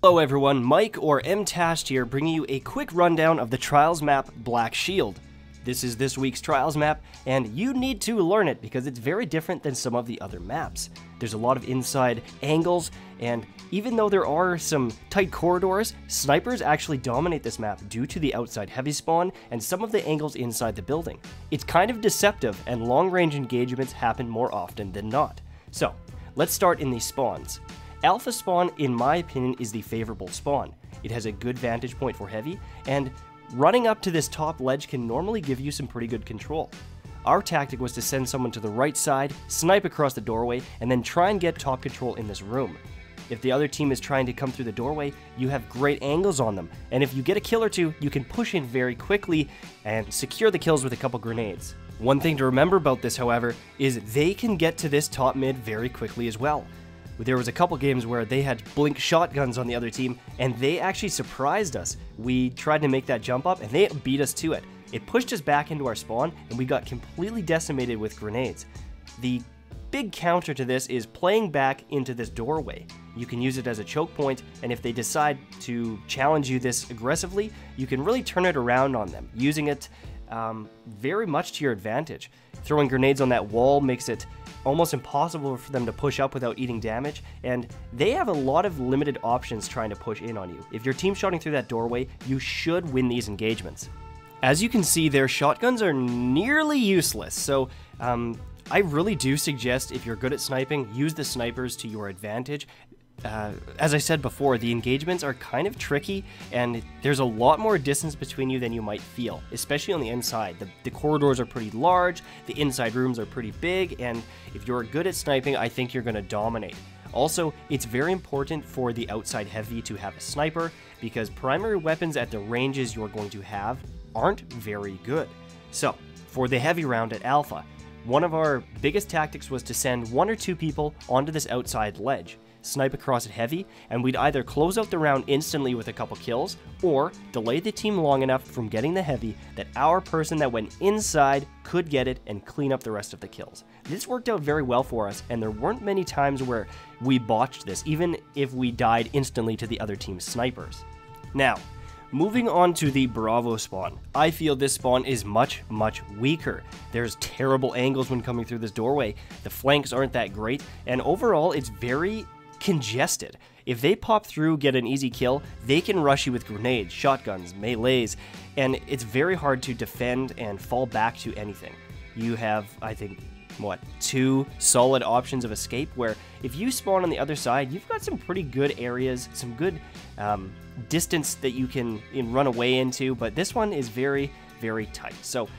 Hello everyone, Mike or MTashed here, bringing you a quick rundown of the Trials map Black Shield. This is this week's Trials map, and you need to learn it because it's very different than some of the other maps. There's a lot of inside angles, and even though there are some tight corridors, snipers actually dominate this map due to the outside heavy spawn and some of the angles inside the building. It's kind of deceptive, and long-range engagements happen more often than not. So, let's start in these spawns. Alpha spawn, in my opinion, is the favorable spawn. It has a good vantage point for heavy, and running up to this top ledge can normally give you some pretty good control. Our tactic was to send someone to the right side, snipe across the doorway, and then try and get top control in this room. If the other team is trying to come through the doorway, you have great angles on them, and if you get a kill or two, you can push in very quickly and secure the kills with a couple grenades. One thing to remember about this, however, is they can get to this top mid very quickly as well. There was a couple games where they had blink shotguns on the other team, and they actually surprised us. We tried to make that jump up, and they beat us to it. It pushed us back into our spawn, and we got completely decimated with grenades. The big counter to this is playing back into this doorway. You can use it as a choke point, and if they decide to challenge you this aggressively, you can really turn it around on them, using it very much to your advantage. Throwing grenades on that wall makes it almost impossible for them to push up without eating damage, and they have a lot of limited options trying to push in on you. If your team's shooting through that doorway, you should win these engagements. As you can see, their shotguns are nearly useless, so I really do suggest, if you're good at sniping, use the snipers to your advantage. As I said before, the engagements are kind of tricky, and there's a lot more distance between you than you might feel, especially on the inside. The corridors are pretty large, the inside rooms are pretty big, and if you're good at sniping, I think you're going to dominate. Also, it's very important for the outside heavy to have a sniper, because primary weapons at the ranges you're going to have aren't very good. So, for the heavy round at Alpha, one of our biggest tactics was to send 1 or 2 people onto this outside ledge, snipe across it heavy, and we'd either close out the round instantly with a couple kills, or delay the team long enough from getting the heavy that our person that went inside could get it and clean up the rest of the kills. This worked out very well for us, and there weren't many times where we botched this, even if we died instantly to the other team's snipers. Now, moving on to the Bravo spawn. I feel this spawn is much weaker. There's terrible angles when coming through this doorway, the flanks aren't that great, and overall it's very congested. If they pop through, get an easy kill, they can rush you with grenades, shotguns, melees, and it's very hard to defend and fall back to anything. You have, I think, 2 solid options of escape, where if you spawn on the other side, you've got some pretty good areas, some good distance that you can run away into, but this one is very tight. So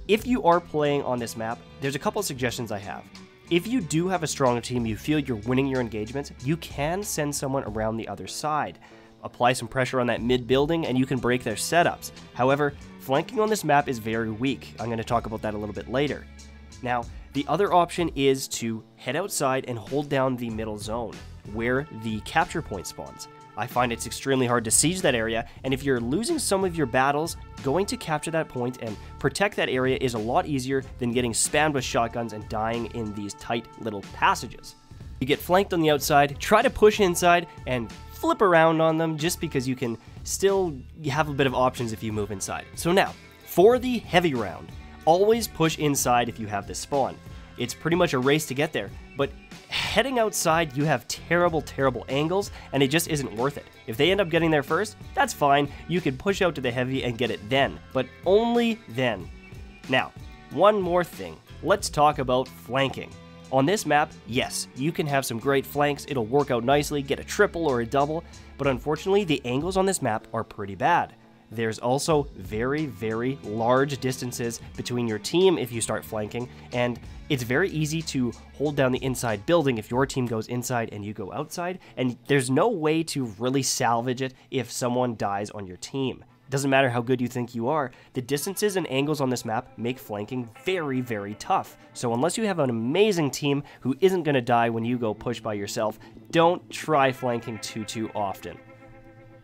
if you are playing on this map, there's a couple of suggestions I have. If you do have a strong team, you feel you're winning your engagements, you can send someone around the other side. Apply some pressure on that mid building and you can break their setups. However, flanking on this map is very weak. I'm going to talk about that a little bit later. Now, the other option is to head outside and hold down the middle zone, where the capture point spawns. I find it's extremely hard to siege that area, and if you're losing some of your battles, going to capture that point and protect that area is a lot easier than getting spammed with shotguns and dying in these tight little passages. You get flanked on the outside, try to push inside, and flip around on them just because you can still have a bit of options if you move inside. So now, for the heavy round, always push inside if you have this spawn. It's pretty much a race to get there, but heading outside, you have terrible angles, and it just isn't worth it. If they end up getting there first, that's fine. You can push out to the heavy and get it then, but only then. Now, one more thing. Let's talk about flanking. On this map, yes, you can have some great flanks, it'll work out nicely, get a triple or a double, but unfortunately, the angles on this map are pretty bad. There's also very large distances between your team if you start flanking, and it's very easy to hold down the inside building if your team goes inside and you go outside, and there's no way to really salvage it if someone dies on your team. Doesn't matter how good you think you are, the distances and angles on this map make flanking very tough. So unless you have an amazing team who isn't going to die when you go push by yourself, don't try flanking too often.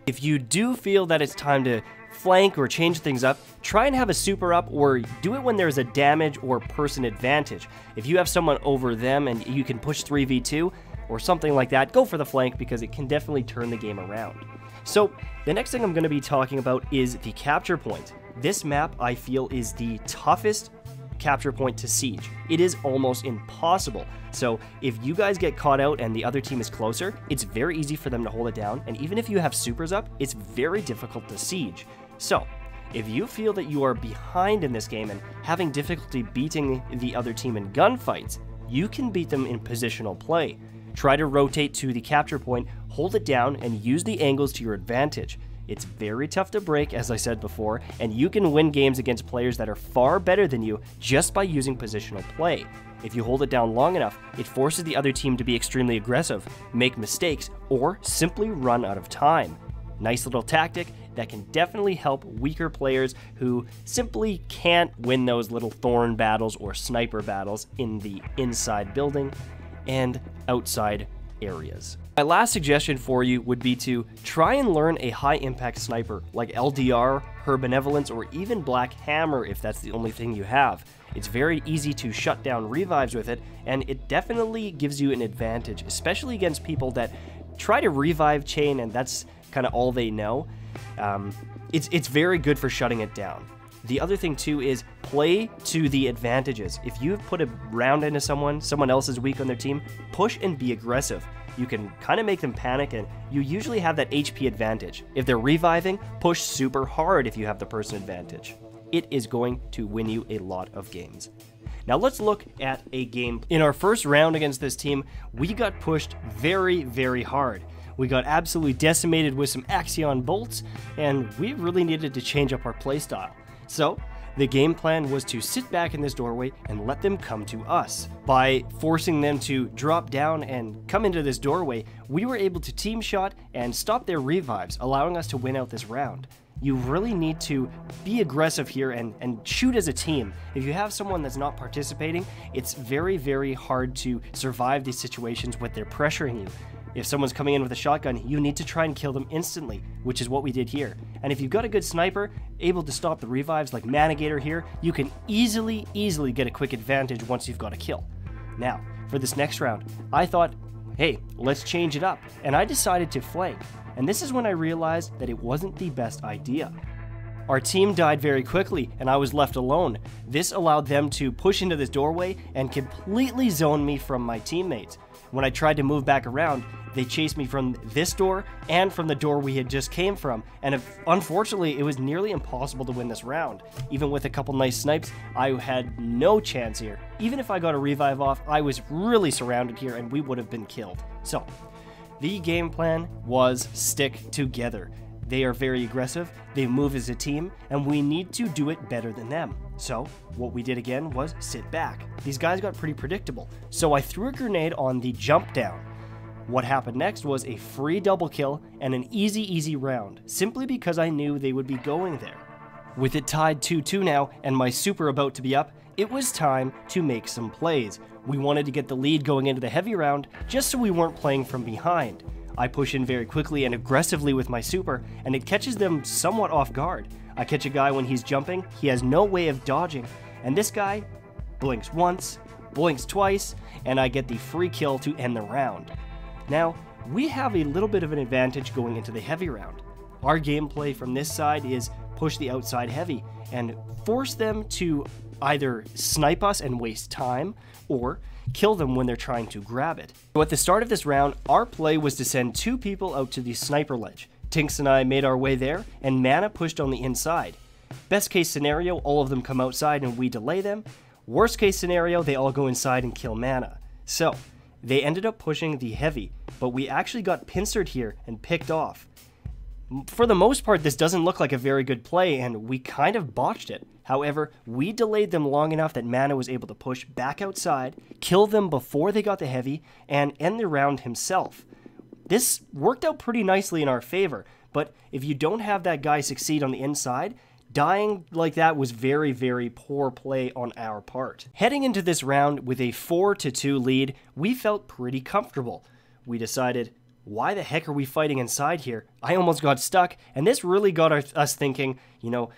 If you do feel that it's time to flank or change things up, try and have a super up or do it when there's a damage or person advantage. If you have someone over them and you can push 3v2 or something like that, go for the flank because it can definitely turn the game around. So the next thing I'm going to be talking about is the capture point. This map, I feel, is the toughest capture point to siege. It is almost impossible. So if you guys get caught out and the other team is closer, it's very easy for them to hold it down, and even if you have supers up, it's very difficult to siege. So if you feel that you are behind in this game and having difficulty beating the other team in gunfights, you can beat them in positional play. Try to rotate to the capture point, hold it down, and use the angles to your advantage. It's very tough to break, as I said before, and you can win games against players that are far better than you just by using positional play. If you hold it down long enough, it forces the other team to be extremely aggressive, make mistakes, or simply run out of time. Nice little tactic that can definitely help weaker players who simply can't win those little thorn battles or sniper battles in the inside building and outside areas. My last suggestion for you would be to try and learn a high impact sniper like LDR, Her Benevolence, or even Black Hammer if that's the only thing you have. It's very easy to shut down revives with it, and it definitely gives you an advantage, especially against people that try to revive chain and that's kind of all they know. It's very good for shutting it down. The other thing too is play to the advantages. If you've put a round into someone else is weak on their team, push and be aggressive. You can kind of make them panic, and you usually have that HP advantage. If they're reviving, push super hard if you have the person advantage. It is going to win you a lot of games. Now let's look at a game. In our first round against this team, we got pushed very, very hard. We got absolutely decimated with some Axion bolts, and we really needed to change up our playstyle. So the game plan was to sit back in this doorway and let them come to us. By forcing them to drop down and come into this doorway, we were able to team shot and stop their revives, allowing us to win out this round. You really need to be aggressive here and shoot as a team. If you have someone that's not participating, it's very, very hard to survive these situations with their pressuring you. If someone's coming in with a shotgun, you need to try and kill them instantly, which is what we did here. And if you've got a good sniper, able to stop the revives like Manigator here, you can easily get a quick advantage once you've got a kill. Now, for this next round, I thought, hey, let's change it up, and I decided to flank. And this is when I realized that it wasn't the best idea. Our team died very quickly, and I was left alone. This allowed them to push into this doorway and completely zone me from my teammates. When I tried to move back around, they chased me from this door and from the door we had just came from, and unfortunately, it was nearly impossible to win this round. Even with a couple nice snipes, I had no chance here. Even if I got a revive off, I was really surrounded here and we would have been killed. So, the game plan was stick together. They are very aggressive, they move as a team, and we need to do it better than them. So, what we did again was sit back. These guys got pretty predictable, so I threw a grenade on the jump down. What happened next was a free double kill and an easy round, simply because I knew they would be going there. With it tied 2-2 now, and my super about to be up, it was time to make some plays. We wanted to get the lead going into the heavy round, just so we weren't playing from behind. I push in very quickly and aggressively with my super, and it catches them somewhat off guard. I catch a guy when he's jumping, he has no way of dodging, and this guy blinks once, blinks twice, and I get the free kill to end the round. Now, we have a little bit of an advantage going into the heavy round. Our gameplay from this side is push the outside heavy and force them to either snipe us and waste time, or kill them when they're trying to grab it. So at the start of this round, our play was to send 2 people out to the sniper ledge. Tinks and I made our way there, and Mana pushed on the inside. Best case scenario, all of them come outside and we delay them. Worst case scenario, they all go inside and kill Mana. So, they ended up pushing the heavy, but we actually got pincered here and picked off. For the most part, this doesn't look like a very good play, and we kind of botched it. However, we delayed them long enough that Mana was able to push back outside, kill them before they got the heavy, and end the round himself. This worked out pretty nicely in our favor, but if you don't have that guy succeed on the inside, dying like that was very poor play on our part. Heading into this round with a 4-2 lead, we felt pretty comfortable. We decided, why the heck are we fighting inside here? I almost got stuck, and this really got us thinking, you know,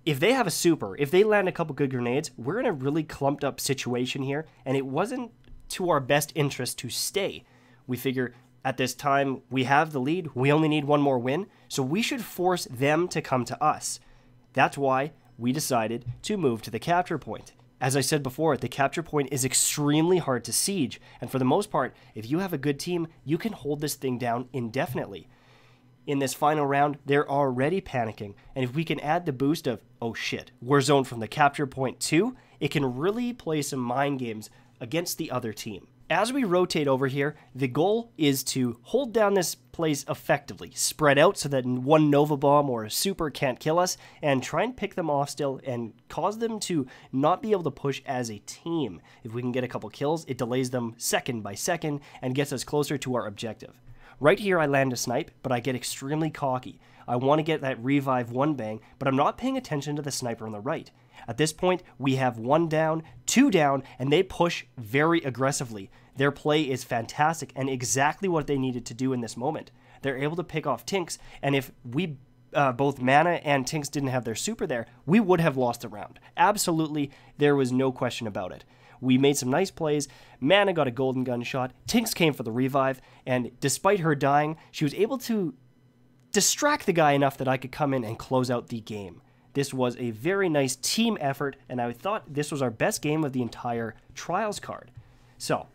if they have a super, if they land a couple good grenades, we're in a really clumped up situation here, and it wasn't to our best interest to stay. We figure At this time, we have the lead. We only need one more win, so we should force them to come to us. That's why we decided to move to the capture point. As I said before, the capture point is extremely hard to siege, and for the most part, if you have a good team, you can hold this thing down indefinitely. In this final round, they're already panicking, and if we can add the boost of, oh shit, we're zoned from the capture point too, it can really play some mind games against the other team. As we rotate over here, the goal is to hold down this place effectively, spread out so that one Nova Bomb or a Super can't kill us, and try and pick them off still and cause them to not be able to push as a team. If we can get a couple kills, it delays them second by second and gets us closer to our objective. Right here I land a snipe, but I get extremely cocky. I want to get that revive one bang, but I'm not paying attention to the sniper on the right. At this point, we have 1 down, 2 down, and they push very aggressively. Their play is fantastic and exactly what they needed to do in this moment. They're able to pick off Tinks, and if we both Mana and Tinks didn't have their super there, we would have lost the round. Absolutely, there was no question about it. We made some nice plays, Mana got a golden gunshot, Tinks came for the revive, and despite her dying, she was able to distract the guy enough that I could come in and close out the game. This was a very nice team effort, and I thought this was our best game of the entire Trials card. So,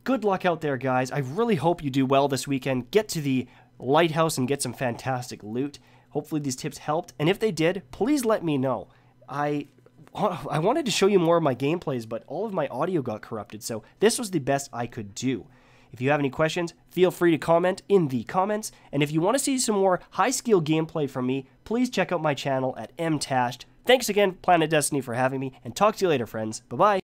good luck out there, guys. I really hope you do well this weekend. Get to the lighthouse and get some fantastic loot. Hopefully these tips helped, and if they did, please let me know. I wanted to show you more of my gameplays, but all of my audio got corrupted, so this was the best I could do. If you have any questions, feel free to comment in the comments, and if you want to see some more high-skill gameplay from me, please check out my channel at mtashed. Thanks again, PlanetDestiny, for having me, and talk to you later, friends. Bye-bye.